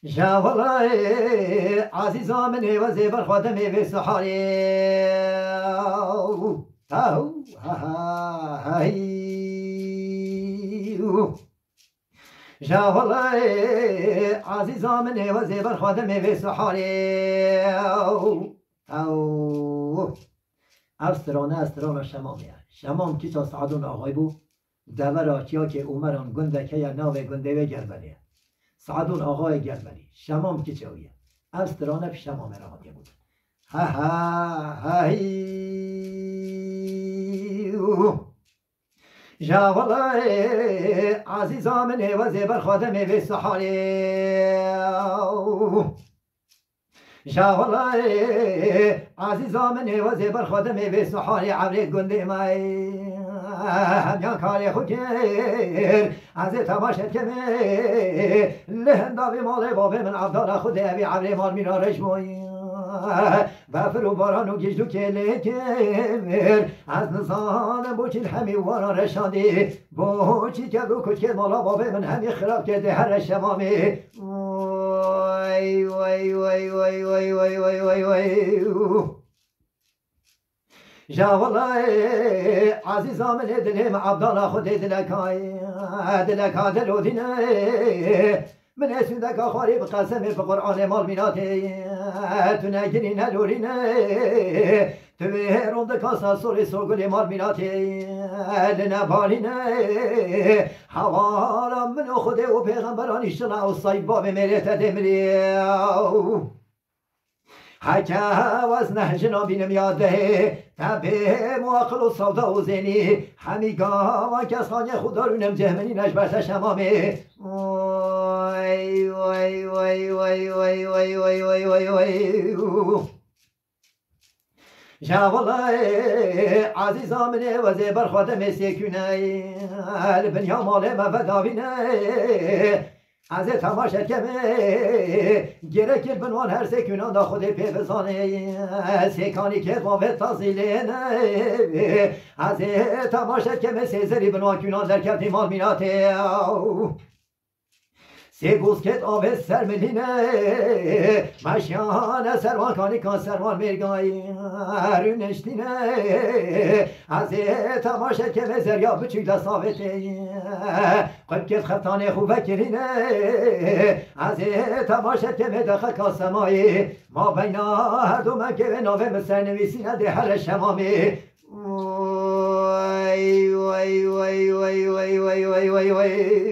جاولای عزیزا من و زیبر خودم به سحاری او جاولای عزیزا من و زیبر خودم به سحاری او استرانه شمامیه شمام کی تا سعدون آقای بو دورا کیا که عمران گنده که یا ناو گنده و گربلیه سعدون آقای گربلی شمام کی چویه استرانه پیش شمام را آدیه بود ها ها جاولای عزیزا من و زیبر خادم به سحاری جاولای عزیزا من و زیبر خادم به سحاری عبری گنده مای همیان کاری خود کرد از تماشت کمه لهنداوی مال بابه من عبدال خود ابی عبری مال مینا رجموی و فرو باران و گجدو کلی کمر از نزان بوچین همی وارا رشاندی بوچی که رو کچ که مالا بابه من همی خراب کرده هر شمامی وای وای وای وای وای وای وای وای وای جاولای عزیزا من دلم عبدالله خود دلکای دلو دینه من اسمدک آخاری بقسم به قرآن مال میناتی تو نگیری ندورینه تو به دکاسا سوری سوگلی مال میناتی لنبالینه حوالا من و خود و پیغمبران اشتلا و صایب باب مریت دمریو حکا از نهجنا بینم یاده تبه مواقل و صودا و زینی همیگا و کس خانه خدارونم جهمنی نجبرت شمامه وای وای وای وای وای وای وای وای وای وای جاولای عزیزا منه و زیبر خودم سیکونه البنیا مال مفداوینه از تماشا کمه گرکل بنوان هر سکونان دا خود پی بزانه سیکانی که بابت تازیلینه از تماشا کمه سیزری بنوان کنان در کبتی مال میناته سی گوزکت آب سرملینه مشیان سروان کانی کان سروان میرگای رونشتینه از تماشا که مزریا بچوک دستاوته قد کت خطان خوبه کرینه از تماشا که مدخل کاسمایی ما بینا هر دو من که به ناوه مصر نویسینه ده هر شمامی وای وای وای وای وای وای وای وای